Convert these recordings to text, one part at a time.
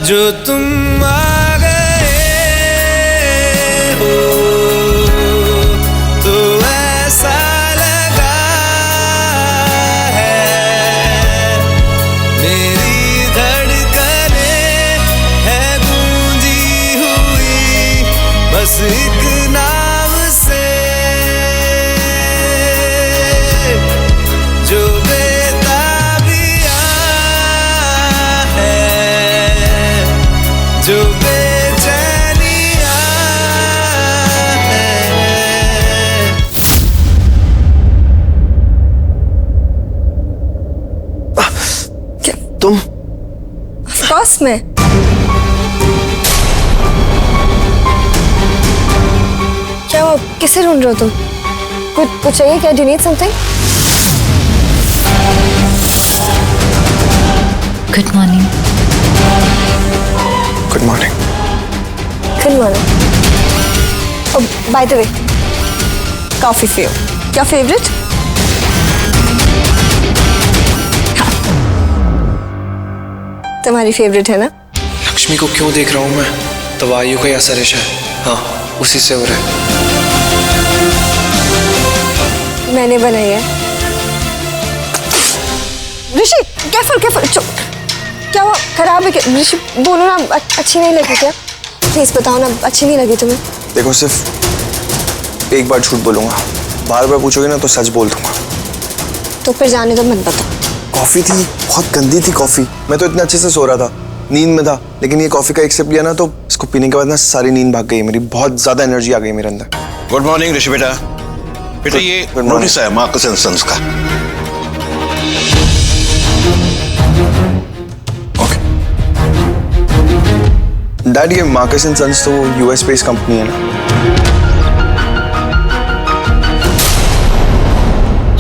जो तुम आ गए हो तो ऐसा लगा है मेरी धड़कनें है गूंजी हुई बस एक नाम से जो जो बेचैनियां हैं। क्या तुम? Of course मैं। क्या वो किसे ढूंढ रहे हो तुम? कुछ चाहिए क्या? Do you need something? Good morning. Good morning. Good morning. Oh, by the way, coffee for you. क्या favorite? हाँ. तुम्हारी favorite है ना? लक्ष्मी को क्यों देख रहा हूँ मैं? दवाइयों का असर है शायद। हाँ, उसी से हो रहा है। मैंने बनाई है। ऋषि, careful, careful. चुप। क्या वो खराब है क्या? ऋषि बोलो ना, अच्छी नहीं लगी क्या? प्लीज बताओ ना, अच्छी नहीं लगी तुम्हें? देखो सिर्फ एक बार झूठ बोलूंगा, बार बार पूछोगे ना तो सच बोल दूंगा। तो फिर जाने दो, मत बताओ। कॉफी थी, बहुत गंदी थी कॉफी। मैं तो इतने अच्छे से सो रहा था, नींद में था, लेकिन ये कॉफी का एक सिप लिया ना तो इसको पीने के बाद ना सारी नींद भाग गई मेरी, बहुत ज्यादा एनर्जी आ गई मेरे अंदर। गुड मॉर्निंग ऋषि बेटा। बेटा ये नोटिस है मार्कस एंड सन्स का। डैड ये मार्कस एंड सन्स तो यूएस बेस्ड कंपनी है ना?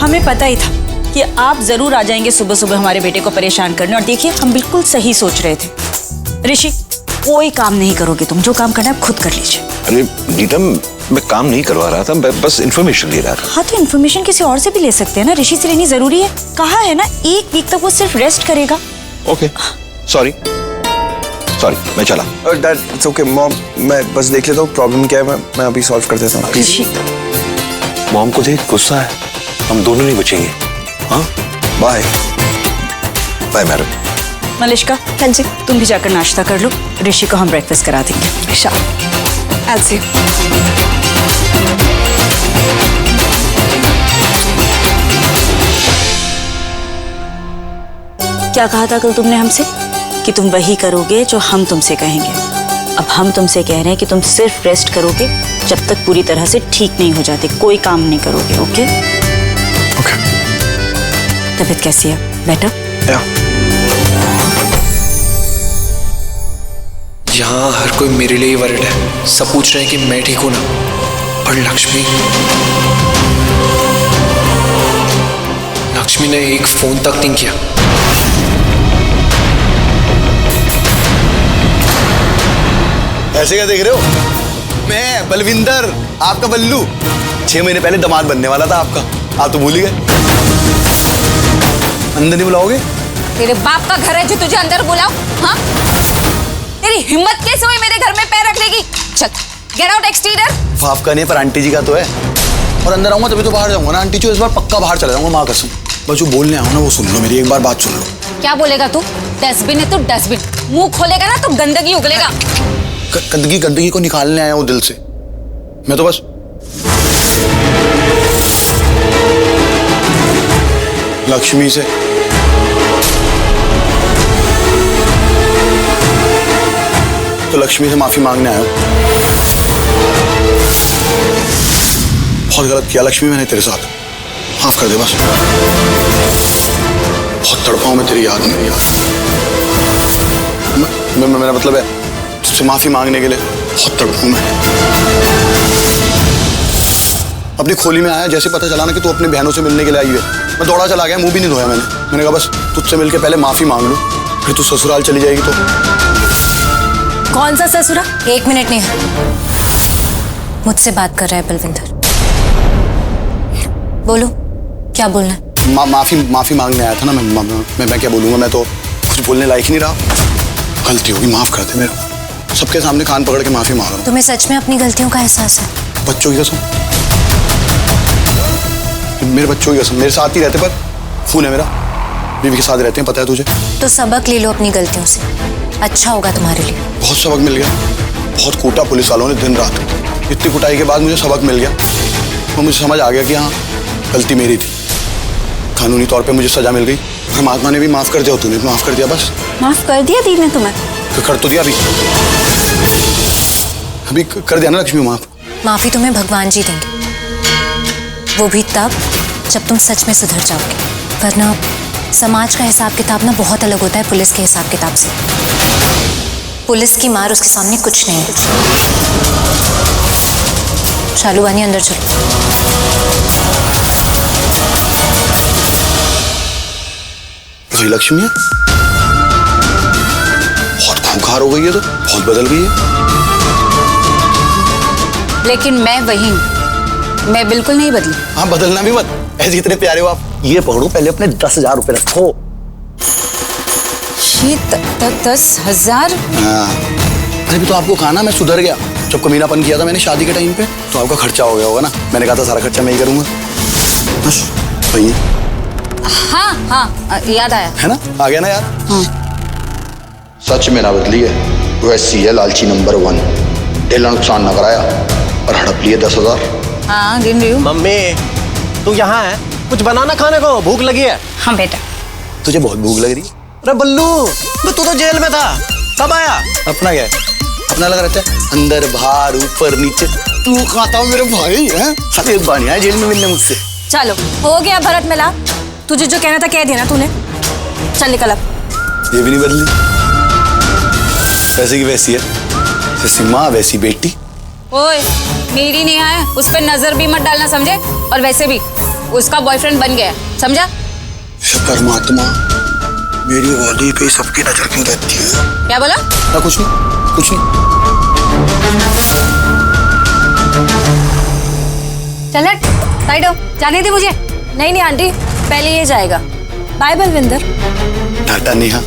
हमें पता ही था कि आप जरूर आ जाएंगे सुबह सुबह हमारे बेटे को परेशान करने, और देखिए हम बिल्कुल सही सोच रहे थे। ऋषि कोई काम नहीं करोगे तुम, जो काम करना है खुद कर लीजिए। अरे नीतम, मैं काम नहीं करवा रहा था, मैं बस इन्फॉर्मेशन ले रहा था। हाँ तो इन्फॉर्मेशन किसी और से भी ले सकते हैं ना, ऋषि से लेनी जरूरी है? कहा है ना 1 वीक तक वो सिर्फ रेस्ट करेगा। ओके सॉरी, मैं चला। डैड इट्स ओके मॉम, मैं बस देख लेता हूँ प्रॉब्लम क्या है, मैं अभी सॉल्व कर देता हूँ। ऋषि मॉम को देख गुस्सा है, हम दोनों नहीं बचेंगे। हाँ बाय बाय मैडम। मलिश्का, हाँ जी। तुम भी जाकर नाश्ता कर लो, ऋषि को हम ब्रेकफास्ट करा देंगे। शाह, ऐसे। क्या कहा था कल तुमने हमसे कि तुम वही करोगे जो हम तुमसे कहेंगे? अब हम तुमसे कह रहे हैं कि तुम सिर्फ रेस्ट करोगे जब तक पूरी तरह से ठीक नहीं हो जाते, कोई काम नहीं करोगे। Okay okay. तबीयत कैसी है? बेटर? यहाँ हर कोई मेरे लिए ही वरिड है, सब पूछ रहे हैं कि मैं ठीक हूँ ना, पर लक्ष्मी ने एक फोन तक नहीं किया। ऐसे क्या देख रहे हो? मैं बलविंदर, आपका बल्लू। 6 महीने पहले दामाद बनने वाला था आपका, आप तो भूल ही गए। अंदर नहीं बुलाओगे? तेरे बाप का घर है जो तुझे अंदर बुलाओ? हाँ, तेरी हिम्मत कैसे हुई मेरे घर में पैर रखने की? चल गेट आउट एक्सटीरियर। आपका नहीं पर आंटी जी का तो है। और अंदर आऊंगा तभी तो बाहर जाऊंगा ना आंटी जी, इस बार पक्का बाहर चला जाऊंगा माँ कसम। बस जो बोलने आऊँ ना वो सुन लो, मेरी एक बार बात सुन लो। क्या बोलेगा तू? डस्टबिन है तो डस्टबिन, मुंह खोलेगा ना तो गंदगी उगलेगा। गंदगी को निकालने आया हूँ दिल से, मैं तो बस लक्ष्मी से माफी मांगने आया हूँ। बहुत गलत किया लक्ष्मी मैंने तेरे साथ, माफ कर दे बस। बहुत तड़पा हूं मैं तेरी याद में। मेरा मतलब है तुझसे माफी मांगने के लिए बहुत तड़पा हूं मैं। अपनी खोली में आया, जैसे पता चला ना कि तू अपनी बहनों से मिलने के लिए आई है, मैं दौड़ा चला गया, मुंह भी नहीं धोया मैंने कहा बस तुझसे मिलके पहले माफी मांग लूं, फिर तू ससुराल चली जाएगी तो। कौन सा ससुरा? 1 मिनट नहीं, मुझसे बात कर रहा है बलविंदर। बोलो क्या बोलना है? माफी मांगने आया था ना मैं क्या बोलूंगा, मैं तो कुछ बोलने लायक ही नहीं रहा। गलती होगी, माफ कर दे मेरा। सबके सामने कान पकड़ के माफी मांग रहा हूँ। तुम्हें सच में अपनी गलतियों का एहसास है? बच्चों की कसम, मेरे बच्चों की कसम, मेरे साथ ही रहते, पर खून है मेरा, बीवी के साथ रहते हैं, पता है तुझे। तो सबक ले लो अपनी गलतियों से, अच्छा होगा तुम्हारे लिए। बहुत सबक मिल गया, बहुत कूटा पुलिस वालों ने दिन रात। इतनी कुटाई के बाद मुझे सबक मिल गया और मुझे समझ आ गया कि हाँ, गलती मेरी थी। कानूनी तौर पे मुझे सजा मिल गई। परमात्मा ने भी माफ कर दिया, तूने भी माफ कर दिया। बस माफ कर दिया दी ने तुम्हें? तो कर तो दिया, अभी कर दिया ना लक्ष्मी माफ। माफी तुम्हें भगवान जी देंगे, वो भी तब जब तुम सच में सुधर जाओगे। वरना समाज का हिसाब किताब ना बहुत अलग होता है पुलिस के हिसाब किताब से। पुलिस की मार उसके सामने कुछ नहीं है। शालू बानी, अंदर चलो। वही लक्ष्मी है, बहुत खूंखार हो गई है, तो बहुत बदल गई है। लेकिन मैं वही हूँ, मैं बिल्कुल नहीं बदली। हाँ, बदलना भी मत, ऐसे इतने प्यारे हो आप। ये पकड़ो, पहले अपने 10,000 रुपए रखो। ये 10,000? हाँ, अरे भी तो आपको कहा ना मैं सुधर गया। जब कमीनापन किया था मैंने शादी के टाइम पे, तो आपका खर्चा हो गया होगा ना। मैंने कहा था सारा खर्चा मैं ही करूंगा। बस वही है। हाँ हाँ, याद आया। है ना, आ गया ना यार। हाँ। सच में ना बदली है, वैसी है लालची नंबर 1। ढेला नुकसान ना कराया और हड़प लिए 10,000। हाँ, गिन रही हूँ। मम्मी तू यहाँ है, कुछ बनाना खाने को, भूख लगी है। हाँ बेटा। तुझे बहुत भूख लग रही है? अरे बल्लू, तू तो जेल में था, कब आया? अपना क्या है, अपना लगा रहता है, अंदर बाहर ऊपर नीचे। तू खाता मेरे भाई है, खाली एक बार नहीं आया जेल में मिलने मुझसे। चलो हो गया भरत मिला, तुझे जो कहना था कह दिया ना तूने। चल निकल अब। ये भी नहीं बदली, वैसे की वैसी है, जैसी माँ वैसी बेटी। ओए, मेरी नहीं है, उस पर नजर भी मत डालना, समझे? और वैसे भी उसका बॉयफ्रेंड बन गया, समझा? परमात्मा, मेरी वाली पे सबकी नजर क्यों रहती है? क्या बोला? ना कुछ नहीं, कुछ नहीं। चल हट, साइड हो, जाने दे मुझे। नहीं नहीं आंटी, पहले ये जाएगा। Bye Balwinder. Tata Neha,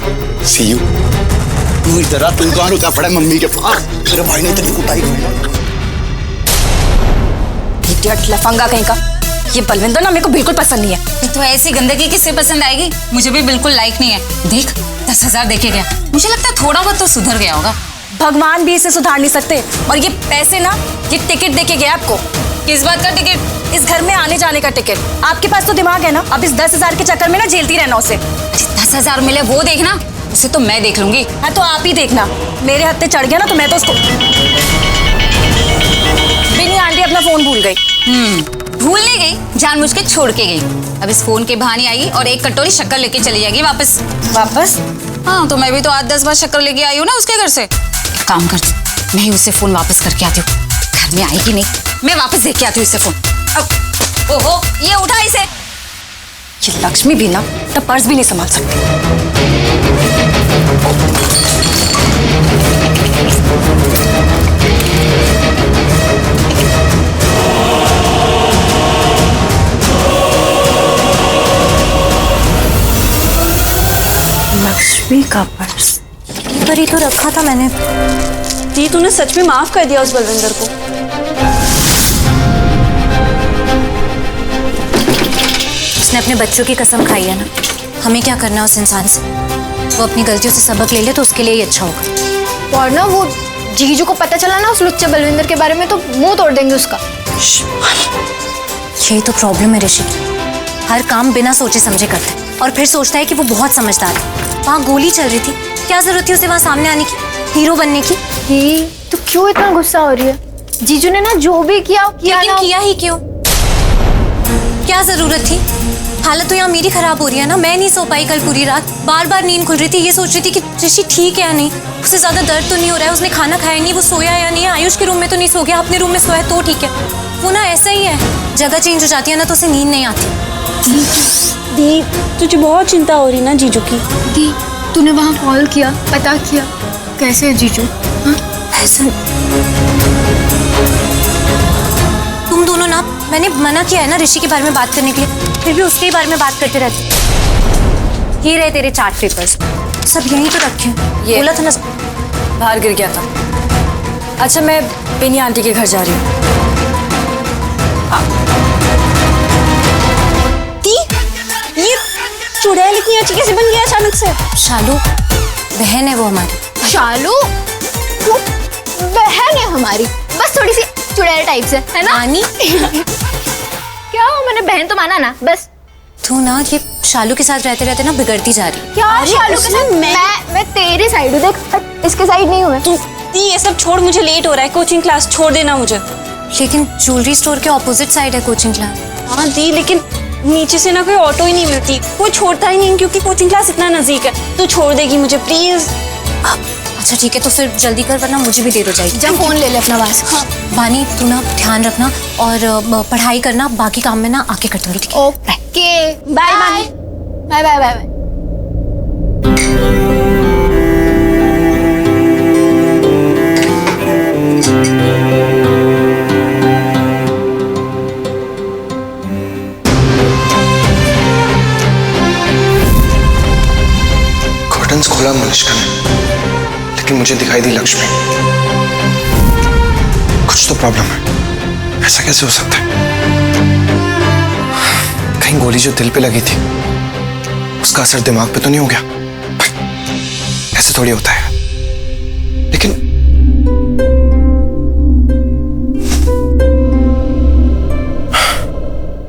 see you. तू इधर आ, तू कहाँ रुका पड़ा मम्मी के पास? तेरे भाई ने इतनी कुटाई की। इडियट लफंगा कहीं का। ये बलविंदर ना मेरे को बिल्कुल पसंद नहीं है। तो ऐसी गंदगी किससे पसंद आएगी? मुझे भी बिल्कुल लाइक नहीं है। देख, 10,000 देके गया, मुझे लगता है थोड़ा बहुत तो सुधर गया होगा। भगवान भी इसे सुधार नहीं सकते। और ये पैसे ना, ये टिकट देके गया आपको। किस बात का टिकट? इस घर में आने जाने का टिकट। आपके पास तो दिमाग है ना, अब इस 10,000 के चक्कर में ना झेलती रहना उसे। 10,000 मिले वो देखना, उसे तो मैं देख लूंगी। हाँ तो आप ही देखना, मेरे हत्थे चढ़ गया ना तो मैं तो उसको। बिनी आंटी अपना फोन भूल गई। भूल नहीं गई, जानबूझ के छोड़ के गई। अब इस फोन के बहाने आई और एक कटोरी शक्कर लेके चली जाएगी वापस। वापस? हाँ, तो मैं भी तो 8-10 बार शक्कर लेके आई हूँ ना उसके घर से। एक काम करती, मैं ही उसे फोन वापस करके आती हूँ। घर में आएगी नहीं, मैं वापस देके आती हूँ इससे फोन। अब ओहो, ये उठा इसे। ये लक्ष्मी भी ना अपना पर्स भी नहीं संभाल सकती। लक्ष्मी का पर्स पर ही तो रखा था मैंने। दी, तूने सच में माफ कर दिया उस बलविंदर को? उसने अपने बच्चों की कसम खाई है ना। हमें क्या करना है उस इंसान से? वो अपनी गलतियों से सबक ले ले तो उसके लिए ही अच्छा होगा। और ना वो जीजू को पता चला ना उस लुच्चे बलविंदर के बारे में, तो मुंह तोड़ देंगे उसका। यही तो प्रॉब्लम है ऋषि की। हर काम बिना सोचे समझे करता है और फिर सोचता है कि वो बहुत समझदार है। वहाँ गोली चल रही थी, क्या जरूरत थी उसे वहाँ सामने आने की, हीरो बनने की? तो क्यों इतना गुस्सा हो रही है? जीजू ने ना जो भी किया लेकिन किया ही क्यों? क्या जरूरत थी? हालत तो यहाँ मेरी खराब हो रही है ना। मैं नहीं सो पाई कल पूरी रात, बार बार नींद खुल रही थी। ये सोच रही थी कि ऋषि ठीक है या नहीं, उसे ज्यादा दर्द तो नहीं हो रहा है, उसने खाना खाया नहीं, वो सोया या नहीं, आयुष के रूम में तो नहीं सो गया, अपने रूम में सोया है तो ठीक है। वो ना ऐसा ही है, जगह चेंज हो जाती है ना तो उसे नींद नहीं आती। दी, तुझे बहुत चिंता हो रही ना जीजू की? दी, तूने वहाँ कॉल किया, पता किया कैसे है जीजू? ऐसा तुम दोनों ना, मैंने मना किया है ना ऋषि के बारे में बात करने के लिए, फिर भी उसके ही बारे में बात करते रहते। ये रहे तेरे चार्ट पेपर्स, सब यहीं तो रखे हैं। ये बोला था ना। बाहर गिर गया था। अच्छा मैं बेनी आंटी के घर जा रही हूँ। ये चुड़ैल इतनी अच्छी कैसे बन गया अचानक से? शालू बहन है वो हमारी। शालू वो बहन है हमारी, बस थोड़ी सी चुड़ैल टाइप से है ना? आनी क्या हो, मैंने बहन तो माना ना बस। तू ना ये शालू के साथ रहते रहते ना बिगड़ती जा रही। क्या शालू के साथ? मैं तेरे साइड हूँ, देख इसके साइड नहीं हूँ मैं। तू ये सब छोड़, मुझे लेट हो रहा है, कोचिंग क्लास छोड़ देना मुझे। लेकिन ज्वेलरी स्टोर के ऑपोजिट साइड है कोचिंग क्लास। हाँ दी, लेकिन नीचे से ना कोई ऑटो ही नहीं मिलती, कोई छोड़ता ही नहीं क्योंकि कोचिंग क्लास इतना नजदीक है। तू छोड़ देगी मुझे प्लीज? अच्छा ठीक है, तो फिर जल्दी कर वरना मुझे भी देर हो जाएगी। जब फोन ले ले अपना पास। हाँ बानी तू ना ध्यान रखना और पढ़ाई करना, बाकी काम में ना आके कर दूंगी, ठीक है? Okay bye bye bye bye bye. Curtains खोला मलिश्का ने, लेकिन मुझे दिखाई दी लक्ष्मी। कुछ तो प्रॉब्लम है, ऐसा कैसे हो सकता है? कहीं गोली जो दिल पे लगी थी उसका असर दिमाग पे तो नहीं हो गया? ऐसे थोड़ी होता है। लेकिन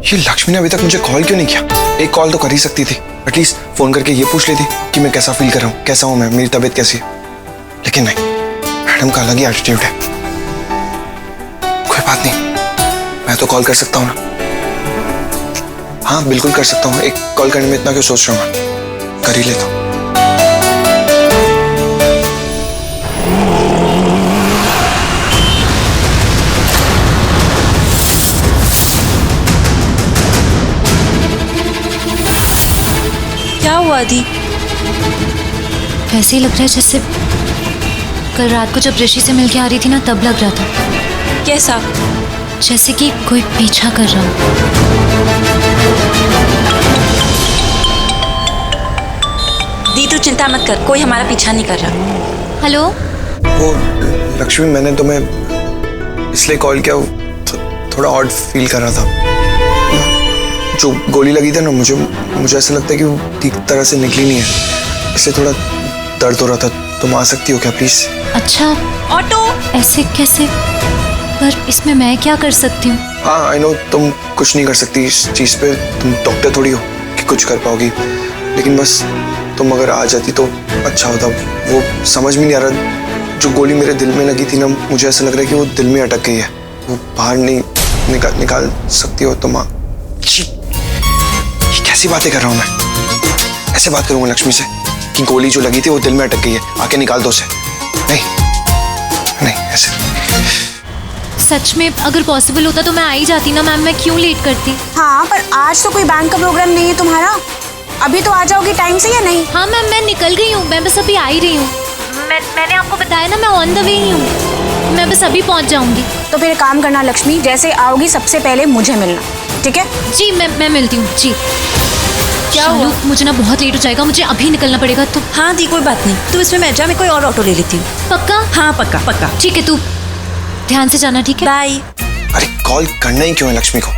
ये लक्ष्मी ने अभी तक मुझे कॉल क्यों नहीं किया? एक कॉल तो कर ही सकती थी, एटलीस्ट फोन करके ये पूछ लेती कि मैं कैसा फील कर रहा हूँ, कैसा हूं मैं, मेरी तबीयत कैसी है। लेकिन नहीं, मैडम का अलग ही एटीट्यूड है। कोई बात नहीं, मैं तो कॉल कर सकता हूँ ना। हाँ बिल्कुल कर सकता हूँ, एक कॉल करने में इतना क्यों सोच रहा हूँ, कर ही लेता हूँ। क्या हुआ दी? ऐसे ही लग रहा है जैसे कल रात को जब ऋषि से मिलके आ रही थी ना, तब लग रहा था। कैसा? जैसे कि कोई पीछा कर रहा हो। दी तू चिंता मत कर, कोई हमारा पीछा नहीं कर रहा। हेलो वो लक्ष्मी, मैंने तुम्हें इसलिए कॉल किया, थोड़ा ऑड फील कर रहा था। जो गोली लगी थी ना, मुझे ऐसा लगता है कि वो ठीक तरह से निकली नहीं है, इसलिए थोड़ा दर्द हो रहा था। तुम आ सकती हो क्या प्लीज? अच्छा ऑटो? ऐसे कैसे? पर इसमें मैं क्या कर सकती हूँ? हाँ आई नो, तुम कुछ नहीं कर सकती इस चीज पे, तुम डॉक्टर थोड़ी हो कि कुछ कर पाओगी। लेकिन बस तुम अगर आ जाती तो अच्छा होता। वो समझ में नहीं आ रहा, जो गोली मेरे दिल में लगी थी ना, मुझे ऐसा लग रहा है कि वो दिल में अटक गई है, वो बाहर नहीं निकाल सकती हो तुम। कैसी बातें कर रहा हूँ मैं? ऐसे बात करूंगा लक्ष्मी से कि गोली जो लगी थी वो दिल में अटक गई है, आके निकाल दो उसे। नहीं नहीं ऐसे। सच में अगर पॉसिबल होता तो मैं आ ही जाती ना मैम, मैं क्यों लेट करती? हाँ पर आज तो कोई बैंक का प्रोग्राम नहीं है तुम्हारा, अभी तो आ जाओगी टाइम से या नहीं? हाँ मैम मैं निकल गई हूँ, मैं बस अभी आ ही रही हूँ। मैंने आपको बताया ना, मैं ऑन द वे ही हूँ, मैं बस अभी पहुँच जाऊंगी। तो फिर एक काम करना लक्ष्मी, जैसे आओगी सबसे पहले मुझे मिलना, ठीक है? जी मैं मिलती हूँ जी। क्या शालू, हुआ? मुझे ना बहुत लेट हो जाएगा, मुझे अभी निकलना पड़ेगा। तो हाँ दी कोई बात नहीं, तू इसमें मैं जा, मैं कोई और ऑटो ले लेती हूँ। पक्का? हाँ पक्का पक्का। ठीक है, तू ध्यान से जाना, ठीक है? बाय। अरे कॉल करना ही क्यों है लक्ष्मी को?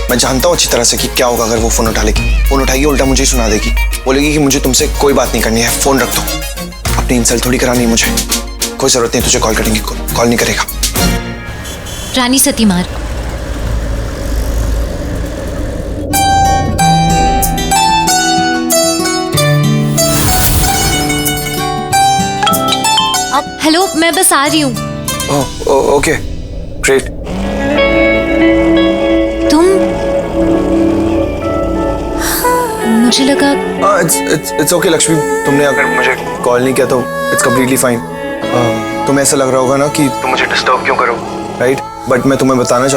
मैं जानता हूँ अच्छी तरह से कि क्या होगा अगर वो फोन उठा लेगी। फोन उठाएगी उल्टा मुझे ही सुना देगी, बोलेगी कि मुझे तुमसे कोई बात नहीं करनी है, फोन रख दो। अपनी इंसल्ट थोड़ी करानी है मुझे, कोई जरूरत नहीं तुझे कॉल करने की, कॉल नहीं करेगा। रानी सती मार। हेलो मैं बस आ रही हूँ। Okay great. तुम? मुझे लगा इट्स ओके लक्ष्मी, तुमने अगर मुझे कॉल नहीं किया तो इट्स कम्प्लीटली फाइन। तुम्हें ऐसा लग रहा होगा ना कि तुम मुझे डिस्टर्ब क्यों करो, राइट? बट मैं तुम्हें बताना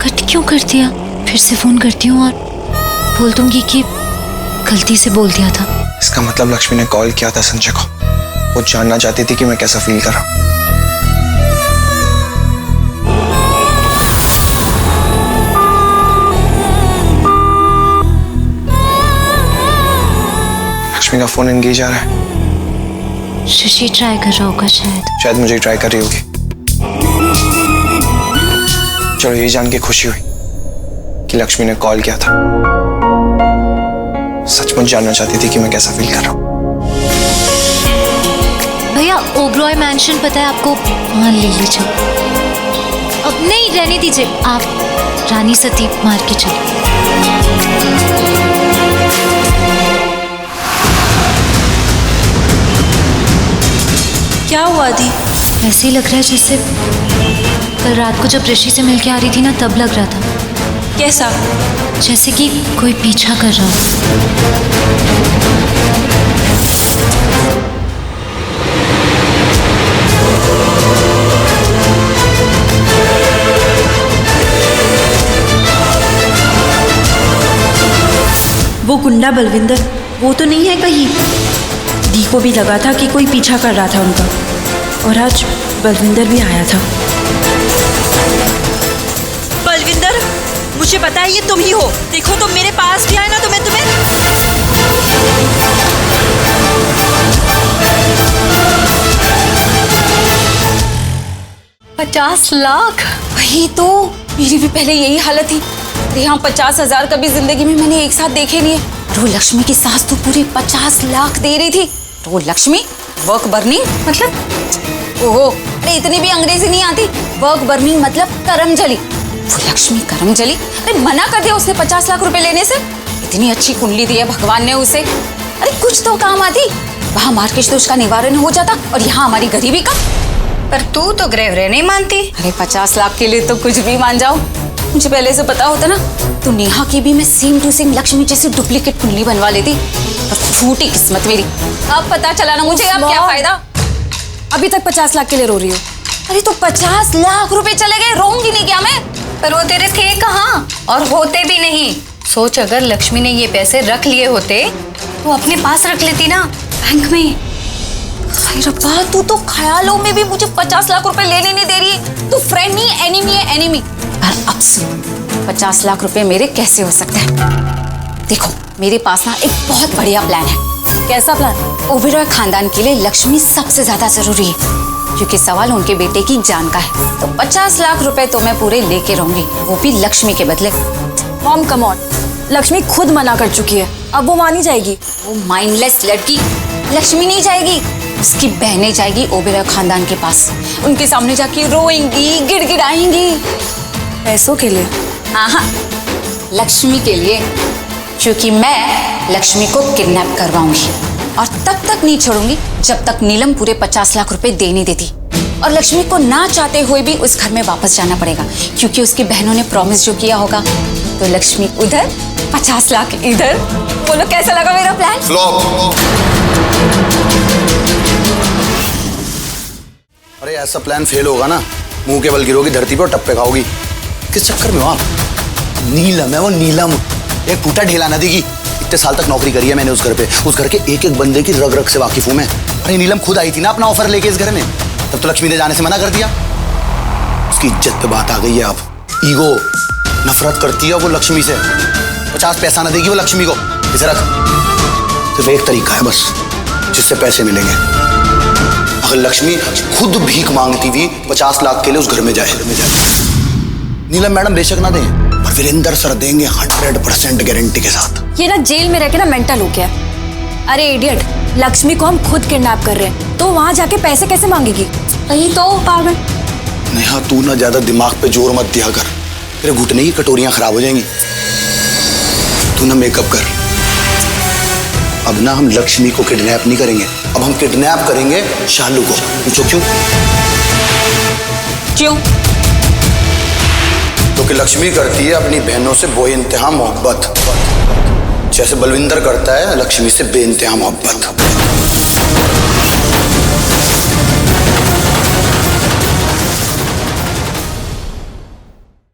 कट क्यों कर दिया? फिर से फोन करती हूँ और बोल दूंगी कि गलती से बोल दिया था। इसका मतलब लक्ष्मी ने कॉल किया था संजय को, वो जानना चाहती थी कि मैं कैसा फील कर रहा हूँ। लक्ष्मी का फोन एंगेज आ रहा है। शशि ट्राई कर रहा होगा शायद मुझे ट्राई कर रही होगी। चलो ये जान के खुशी हुई कि लक्ष्मी ने कॉल किया था। सचमुच जानना चाहती थी कि मैं कैसा फील कर रहा हूँ। भैया ओबरॉय मैंशन पता है आपको, वहां ले लीजिए। अब नहीं रहने दीजिए, आप रानी सती मार के चलिए। क्या हुआ दी? ऐसे ही लग रहा है जैसे कल रात को जब ऋषि से मिलके आ रही थी ना, तब लग रहा था। कैसा? जैसे कि कोई पीछा कर रहा हो। वो गुंडा बलविंदर वो तो नहीं है कहीं? दी को भी लगा था कि कोई पीछा कर रहा था उनका, और आज बलविंदर भी आया था। बलविंदर, मुझे पता है ये तुम ही हो। देखो तुम मेरे पास भी आए ना, तो मैं तुम्हें 50 लाख। वही तो, मेरी भी पहले यही हालत थी। यहाँ 50,000 कभी जिंदगी में मैंने एक साथ देखे नहीं है। तो लक्ष्मी की सास तो पूरे 50 लाख दे रही थी। तो लक्ष्मी वर्क बर्निंग मतलब, ओहो, अरे इतनी भी अंग्रेजी नहीं आती। वर्क बर्निंग मतलब करमजली। वो लक्ष्मी करमजली, अरे मना कर दिया उसने 50 लाख रुपए लेने से। इतनी अच्छी कुंडली दी है भगवान ने उसे, अरे कुछ तो काम आती। वहाँ मार्केट तो उसका निवारण हो जाता, और यहाँ हमारी गरीबी का। पर तू तो ग्रह नहीं मानती। अरे 50 लाख के लिए तो कुछ भी मान जाओ। मुझे पहले से पता होता ना, तो नेहा की भी मैं सेम टू सेम लक्ष्मी जैसी डुप्लीकेट कुंडली बनवा लेती। पर फूटी किस्मत मेरी। अब पता चला ना मुझे, अब क्या फायदा। अभी तक 50 लाख के लिए रो रही हो। अरे तो 50 लाख रुपए चले गए, रोऊंगी नहीं क्या मैं? पर वो तेरे थे कहाँ, और होते भी नहीं। सोच, अगर लक्ष्मी ने ये पैसे रख लिए होते तो अपने पास रख लेती ना, बैंक में। हाय रब्बा, तू तो ख्यालों में भी मुझे 50 लाख रुपए लेने नहीं दे रही है। तू फ्रेंड नहीं, एनिमी है, एनिमी। पर अब सुन, 50 लाख रुपए मेरे कैसे हो सकते हैं? देखो, मेरे पास ना एक बहुत बढ़िया प्लान है। कैसा प्लान? ओबेरॉय खानदान के लिए लक्ष्मी सबसे ज्यादा जरूरी है, क्योंकि सवाल उनके बेटे की जान का है। तो 50 लाख रुपए तो मैं पूरे लेके रहूंगी, वो भी लक्ष्मी के बदले। मॉम कम ऑन, लक्ष्मी खुद मना कर चुकी है, अब वो मानी जाएगी? वो माइंडलेस लड़की लक्ष्मी नहीं जाएगी, उसकी बहनें जाएगी ओबेरॉय खानदान के पास। उनके सामने जाके रोएंगी, गिड़गिड़ाएंगी। पैसों के लिए? हाँ, लक्ष्मी के लिए, क्योंकि मैं लक्ष्मी को किडनैप करवाऊंगी, और तब तक नहीं छोड़ूंगी जब तक नीलम पूरे 50 लाख रुपए दे नहीं देती। और लक्ष्मी को ना चाहते हुए भी उस घर में वापस जाना पड़ेगा, क्योंकि उसकी बहनों ने प्रॉमिस जो किया होगा। तो लक्ष्मी उधर, 50 लाख इधर। बोलो कैसा लगा मेरा प्लान? फ्लॉप। अरे ऐसा प्लान फेल होगा ना, मुंह के बल गिरोगी धरती पे और टप्पे खाओगी। किस चक्कर में हो आप? नीलम है वो, नीलम, एक फूटा ढेला नदी की। इतने साल तक नौकरी करी है मैंने उस घर पे, उस घर के एक एक बंदे की रग रग से वाकिफ हूं मैं। अरे नीलम खुद आई थी ना अपना ऑफर लेके इस घर में, तब तो लक्ष्मी ने जाने से मना कर दिया। उसकी इज्जत पे बात आ गई है। आप ईगो, नफरत करती है वो लक्ष्मी से। 50 पैसा ना देगी वो लक्ष्मी को। इसे रख, सिर्फ एक तरीका है बस जिससे पैसे मिलेंगे। अगर लक्ष्मी खुद भीख मांगती हुई 50 लाख के लिए उस घर में जाए। नीलम मैडम बेशक ना दें, पर वीरेंद्र सर देंगे 100% गारंटी के साथ। ये ना जेल में रह के ना मेंटल हो गया। अरे इडियट, लक्ष्मी को हम खुद किडनैप कर रहे हैं, तो वहां जाके पैसे कैसे मांगेगी? वही तो पागल। नेहा तू ना ज्यादा दिमाग पे जोर मत दिया कर, तेरे घुटने की कटोरियां खराब हो जाएंगी। तू ना मेकअप कर। अब ना हम लक्ष्मी को किडनैप नहीं करेंगे, अब हम किडनैप करेंगे शालू को। पूछो क्यों? क्यों? क्योंकि लक्ष्मी करती है अपनी बहनों से बेइंतहा मोहब्बत, जैसे बलविंदर करता है लक्ष्मी से बेइंतहा मोहब्बत।